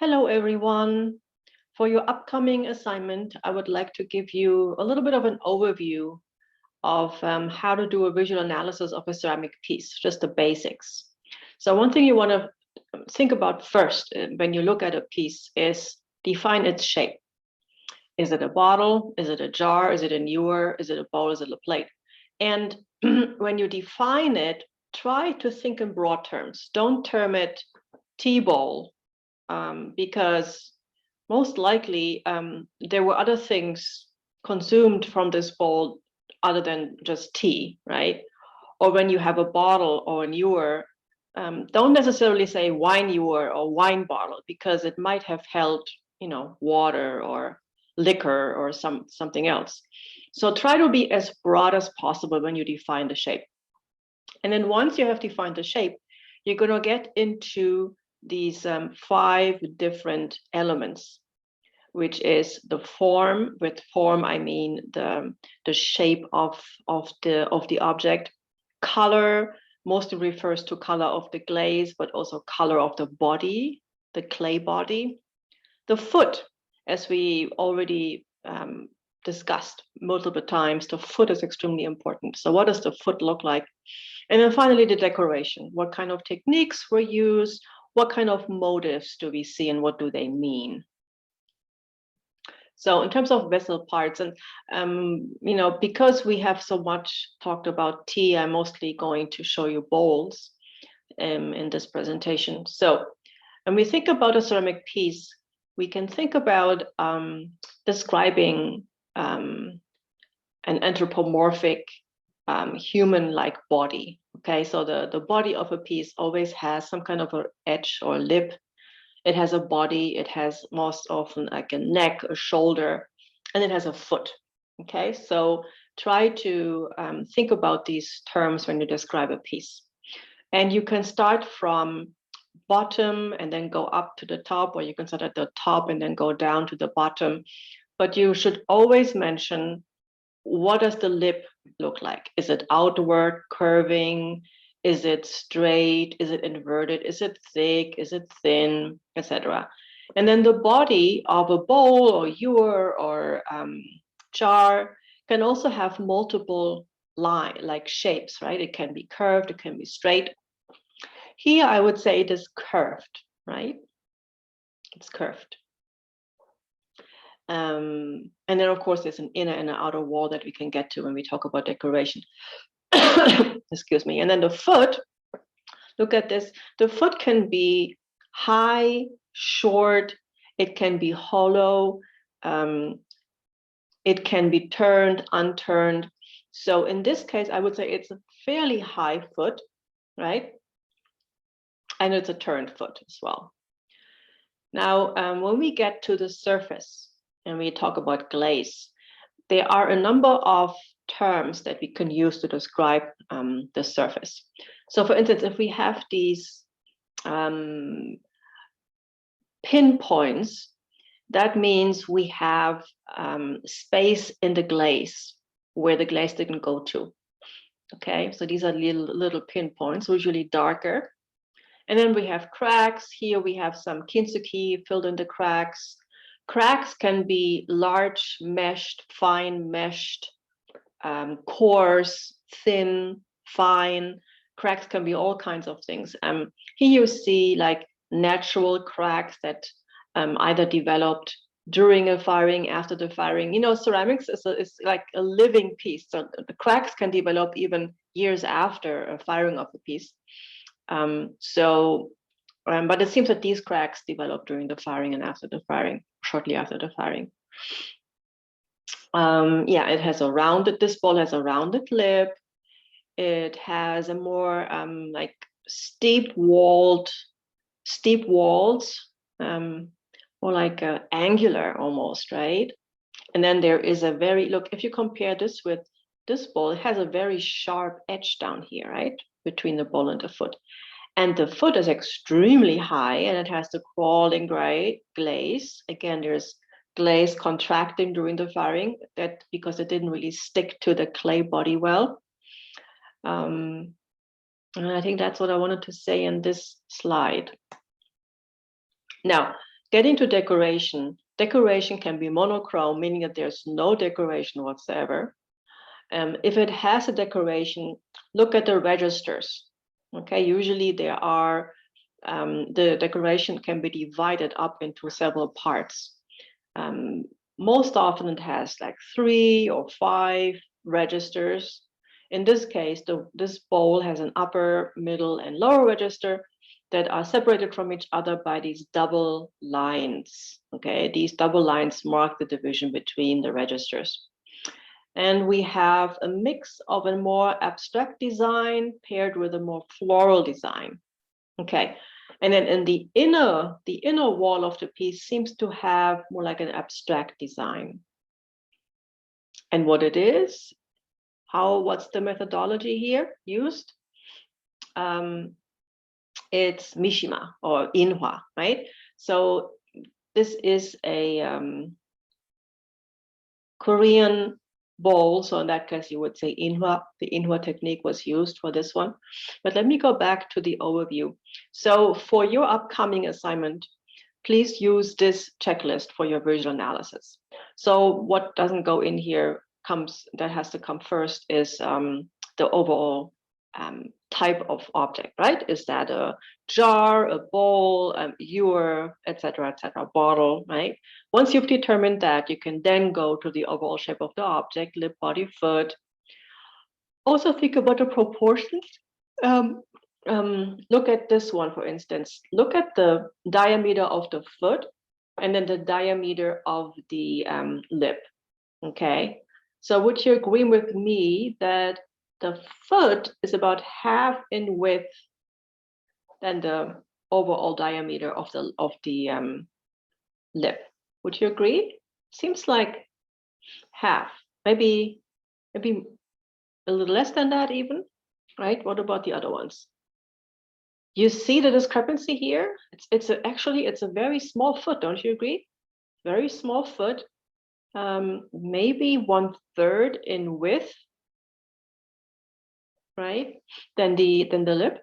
Hello, everyone. For your upcoming assignment, I would like to give you a little bit of an overview of how to do a visual analysis of a ceramic piece, just the basics. So one thing you want to think about first when you look at a piece is define its shape. Is it a bottle? Is it a jar? Is it a ewer? Is it a bowl? Is it a plate? And when you define it, try to think in broad terms. Don't term it tea bowl because most likely there were other things consumed from this bowl other than just tea, right? Or when you have a bottle or an ewer, don't necessarily say wine ewer or wine bottle because it might have held, water or liquor or something else. So try to be as broad as possible when you define the shape. And then once you have defined the shape, you're going to get into these 5 different elements, which is the form. With form, I mean the shape of the object. Color mostly refers to color of the glaze, but also color of the body, the clay body. The foot, as we already discussed multiple times, the foot is extremely important. So what does the foot look like? And then finally, the decoration. What kind of techniques were used? What kind of motives do we see and what do they mean? So in terms of vessel parts, and because we have so much talked about tea, I'm mostly going to show you bowls in this presentation. So when we think about a ceramic piece, we can think about describing an anthropomorphic human-like body. Okay, so the body of a piece always has some kind of an edge or lip. It has a body, it has most often like a neck, a shoulder, and it has a foot. Okay, so try to think about these terms when you describe a piece. And you can start from bottom and then go up to the top, or you can start at the top and then go down to the bottom. But you should always mention, what does the lip look like? Is it outward, curving? Is it straight? Is it inverted? Is it thick? Is it thin, etc.? And then the body of a bowl or ewer or jar can also have multiple like shapes, right? It can be curved, it can be straight. Here, I would say it is curved, right? It's curved. And then, of course, there's an inner and an outer wall that we can get to when we talk about decoration. Excuse me. And then the foot, look at this. The foot can be high, short, it can be hollow, it can be turned, unturned. So in this case, I would say it's a fairly high foot, right? And it's a turned foot as well. Now, when we get to the surface and we talk about glaze, there are a number of terms that we can use to describe the surface. So for instance, if we have these pinpoints, that means we have space in the glaze where the glaze didn't go to. Okay, so these are little pinpoints, usually darker. And then we have cracks. Here we have some kintsugi filled in the cracks. Cracks can be large, meshed, fine meshed, coarse, thin, fine. Cracks can be all kinds of things. Here you see like natural cracks that either developed during a firing, after the firing. Ceramics is like a living piece. So the cracks can develop even years after a firing of the piece. But it seems that these cracks develop during the firing and after the firing, shortly after the firing. It has this ball has a rounded lip. It has a more like steep walls, more like angular almost, right? And then there is if you compare this with this ball, it has a very sharp edge down here, right? Between the ball and the foot. And the foot is extremely high and it has the crawling glaze. Again, there's glaze contracting during the firing because it didn't really stick to the clay body well. And I think that's what I wanted to say in this slide. Now, Getting to decoration. Decoration can be monochrome, meaning that there's no decoration whatsoever. If it has a decoration, look at the registers. Okay, usually there are, the decoration can be divided up into several parts. Most often it has like 3 or 5 registers. In this case, this bowl has an upper, middle, and lower register that are separated from each other by these double lines. Okay, these double lines mark the division between the registers. And we have a mix of a more abstract design paired with a more floral design. Okay, and then in the inner wall of the piece seems to have more like an abstract design. And what it is, what's the methodology here used? It's Mishima or Inhwa, right? So this is a Korean bowl. So in that case, you would say Inhwa. The Inhwa technique was used for this one. But let me go back to the overview. So for your upcoming assignment, please use this checklist for your visual analysis. So what doesn't go in here that has to come first is the overall type of object, right? Is that a jar, a bowl, ewer, etc., bottle, right? Once you've determined that, you can then go to the overall shape of the object, lip, body, foot. Also think about the proportions. Look at this one, for instance. Look at the diameter of the foot and then the diameter of the lip, okay? So would you agree with me that the foot is about half in width than the overall diameter of the lip? Would you agree? Seems like half, maybe a little less than that even, right? What about the other ones? You see the discrepancy here? Actually it's a very small foot, don't you agree? Very small foot, maybe 1/3 in width, right? Than the lip.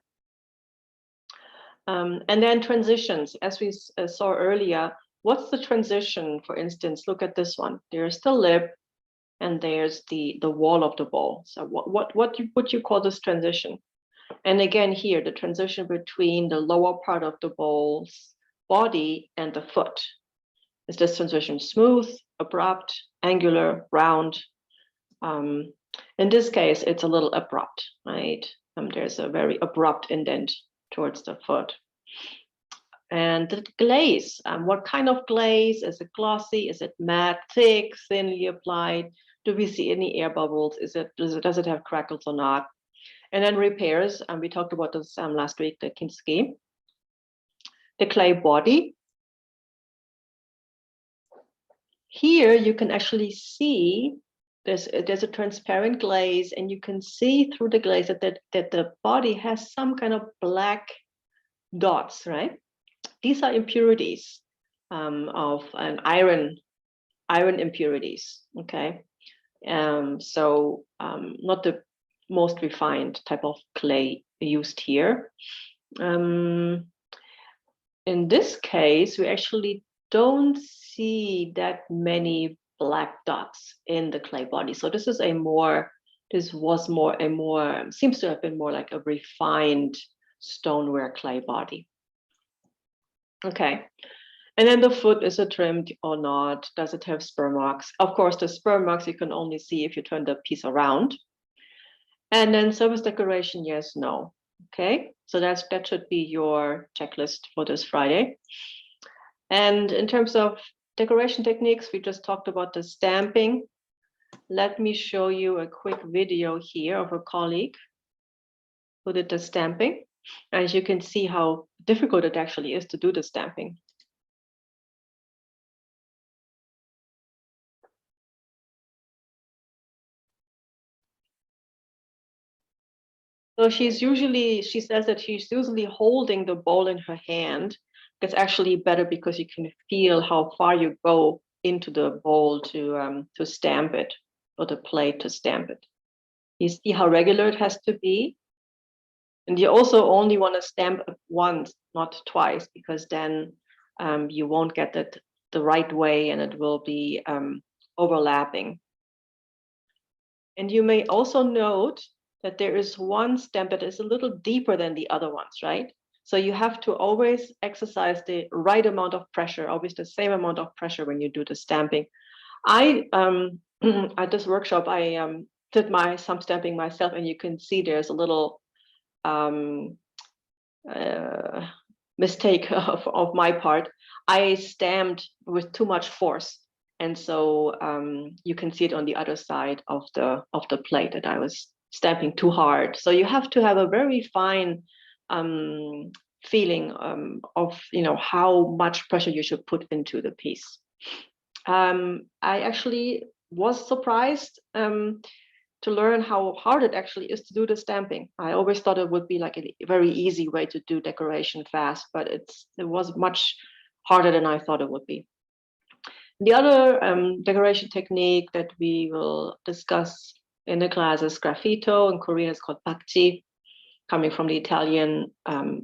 And then transitions, as we saw earlier. What's the transition? For instance, look at this one. There's the lip, and there's the wall of the bowl. So what would you call this transition? And again here, the transition between the lower part of the bowl's body and the foot. Is this transition smooth, abrupt, angular, round? In this case, it's a little abrupt, right? There's a very abrupt indent towards the foot. And the glaze, what kind of glaze? Is it glossy? Is it matte, thick, thinly applied? Do we see any air bubbles? Does it have crackles or not? And then repairs, we talked about this last week, the Kinski. The clay body. Here you can actually see there's a transparent glaze, and you can see through the glaze that the body has some kind of black dots, right? These are impurities of an iron impurities, okay? So not the most refined type of clay used here. In this case, we actually don't see that many black dots in the clay body. So this is seems to have been more like a refined stoneware clay body. Okay, and then the foot, is it trimmed or not? Does it have spur marks? Of course, the spur marks you can only see if you turn the piece around. And then surface decoration, yes, no. Okay, so that should be your checklist for this Friday. And in terms of decoration techniques, we just talked about the stamping. Let me show you a quick video here of a colleague who did the stamping. As you can see how difficult it actually is to do the stamping. So she says that she's usually holding the bowl in her hand. It's actually better because you can feel how far you go into the bowl to stamp it, or the plate to stamp it. You see how regular it has to be. And you also only want to stamp it once, not twice, because then you won't get it the right way, and it will be overlapping. And you may also note that there is one stamp that is a little deeper than the other ones, right? So you have to always exercise the right amount of pressure, always the same amount of pressure when you do the stamping. I at this workshop, I did some stamping myself, and you can see there's a little mistake of my part. I stamped with too much force, and so you can see it on the other side of the plate that I was stamping too hard. So you have to have a very fine feeling of how much pressure you should put into the piece. I actually was surprised to learn how hard it actually is to do the stamping. I always thought it would be like a very easy way to do decoration fast, but it was much harder than I thought it would be. The other decoration technique that we will discuss in the class is graffito. In Korean, it's called bakji, coming from the Italian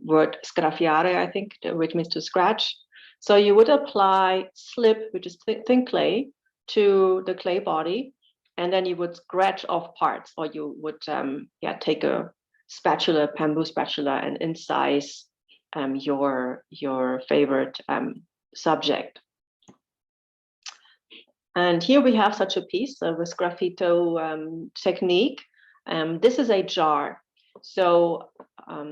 word sgraffiare, I think, which means to scratch. So you would apply slip, which is thin clay, to the clay body, and then you would scratch off parts, or you would take a spatula, bamboo spatula, and incise your favorite subject. And here we have such a piece with graffito technique. This is a jar. So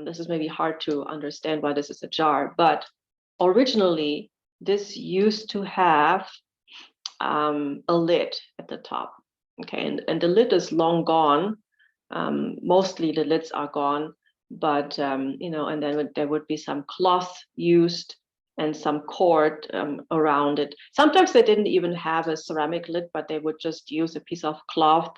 this is maybe hard to understand why this is a jar, but originally this used to have a lid at the top. Okay, and the lid is long gone. Mostly the lids are gone, but and then there would be some cloth used and some cord around it. Sometimes they didn't even have a ceramic lid, but they would just use a piece of cloth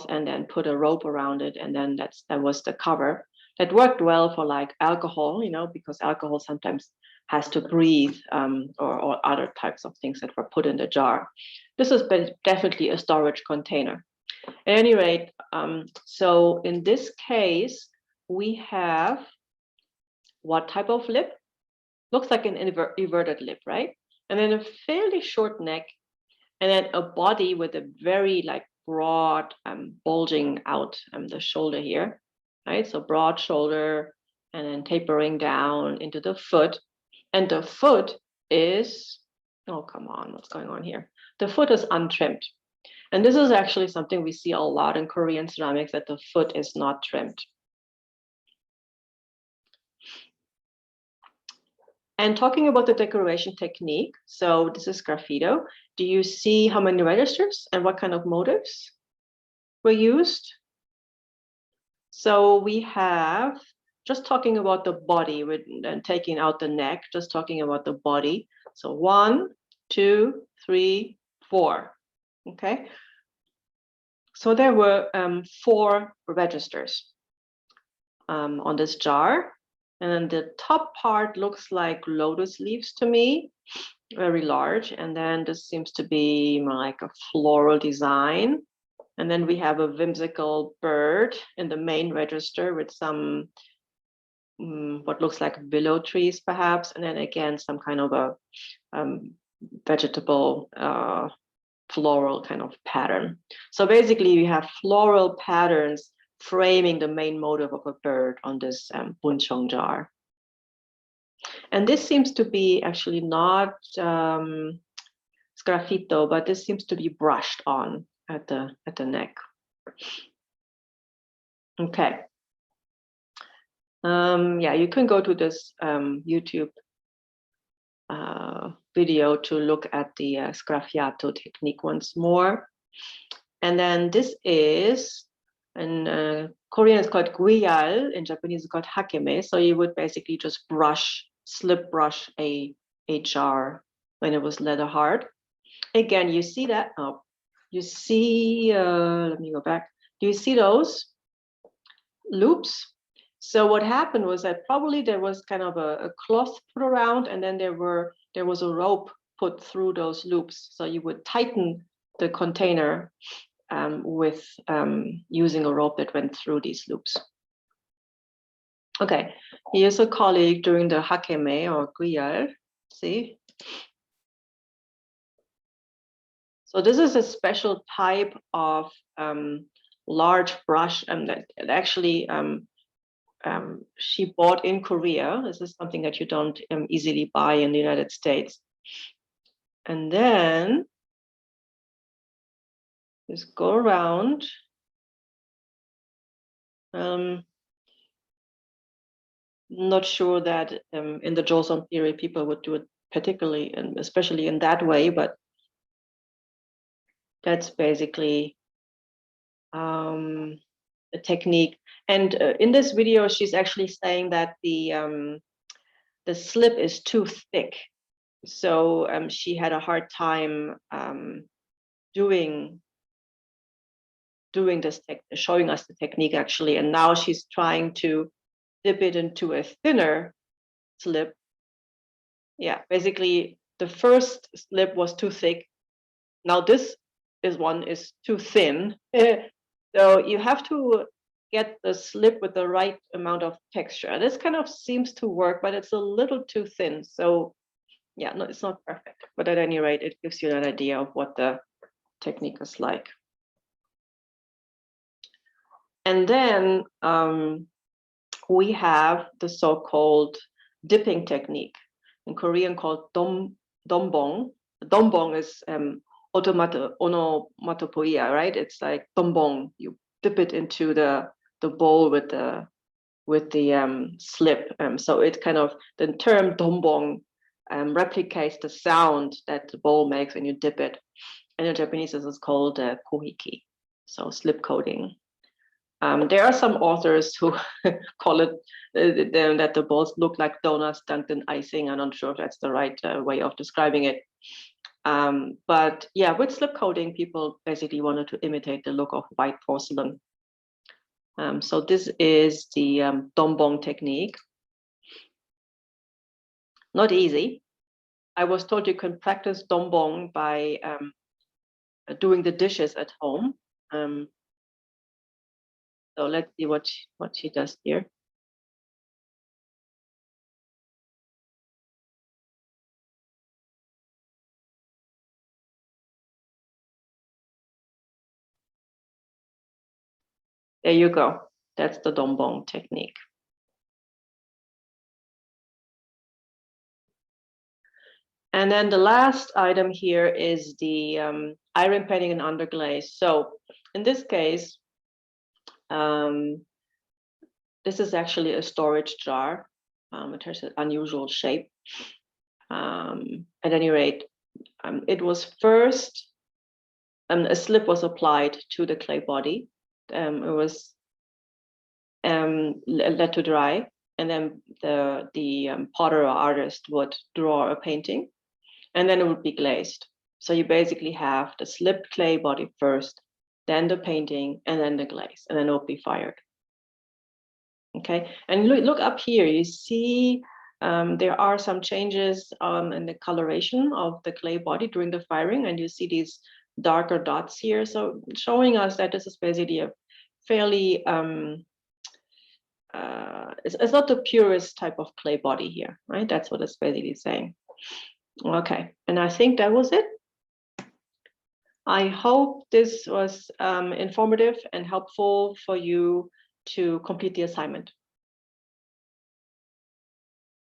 and then put a rope around it, and then that was the cover. That worked well for like alcohol, because alcohol sometimes has to breathe, or other types of things that were put in the jar. This is definitely a storage container. At any rate, so in this case, we have what type of lip? Looks like an inverted lip, right? And then a fairly short neck, and then a body with a very broad bulging out the shoulder here, right? So broad shoulder, and then tapering down into the foot. And the foot is, oh, come on, what's going on here? The foot is untrimmed. And this is actually something we see a lot in Korean ceramics, that the foot is not trimmed. And talking about the decoration technique, so this is graffito. Do you see how many registers and what kind of motifs were used? So we have, just talking about the body and taking out the neck, just talking about the body. So 1, 2, 3, 4. Okay. So there were 4 registers on this jar. And then the top part looks like lotus leaves to me, very large. And then this seems to be like a floral design. And then we have a whimsical bird in the main register with some what looks like willow trees, perhaps. And then again, some kind of a vegetable floral kind of pattern. So basically, we have floral patterns framing the main motif of a bird on this buncheong jar. And this seems to be actually not sgraffito, but this seems to be brushed on at the neck. Okay. Yeah, you can go to this YouTube video to look at the sgraffiato technique once more. And then this is, in Korean it's called guiyal, in Japanese it's called hakeme. So you would basically just slip brush a jar when it was leather hard. Again, you see that, you see, let me go back. Do you see those loops? So what happened was that probably there was kind of a cloth put around, and then there was a rope put through those loops. So you would tighten the container with using a rope that went through these loops. Okay, here's a colleague doing the hakeme or guiyal. See? So this is a special type of large brush that actually she bought in Korea. This is something that you don't easily buy in the United States. And then just go around. Not sure that in the Joseon period people would do it particularly and especially in that way, but that's basically a technique. And in this video, she's actually saying that the slip is too thick, so she had a hard time doing this showing us the technique actually. And now she's trying to dip it into a thinner slip. Yeah, basically the first slip was too thick. Now this one is too thin. So you have to get the slip with the right amount of texture. This kind of seems to work, but it's a little too thin. So yeah, no, it's not perfect. But at any rate, it gives you an idea of what the technique is like. And then we have the so-called dipping technique, in Korean called dombong. Dombong is onomatopoeia, right? It's like dombong. You dip it into the bowl with the slip. So it kind of, the term dombong replicates the sound that the bowl makes when you dip it. And in Japanese, this is called kohiki, so slip coating. There are some authors who call it that the balls look like donuts dunked in icing. I'm not sure if that's the right way of describing it. But yeah, with slip coating, people basically wanted to imitate the look of white porcelain. So this is the dombong technique. Not easy. I was told you can practice dombong by doing the dishes at home. So let's see what she does here. There you go. That's the dombong technique. And then the last item here is the iron painting and underglaze. So in this case, this is actually a storage jar. It has an unusual shape. At any rate, it was first, a slip was applied to the clay body. It was let to dry, and then the potter or artist would draw a painting, and then it would be glazed. So you basically have the slip clay body first, then the painting, and then the glaze, and then it will be fired. Okay, and look up here, you see there are some changes in the coloration of the clay body during the firing, and you see these darker dots here. So showing us that this is basically a fairly, it's not the purest type of clay body here, right? That's what it's basically saying. Okay, and I think that was it. I hope this was informative and helpful for you to complete the assignment.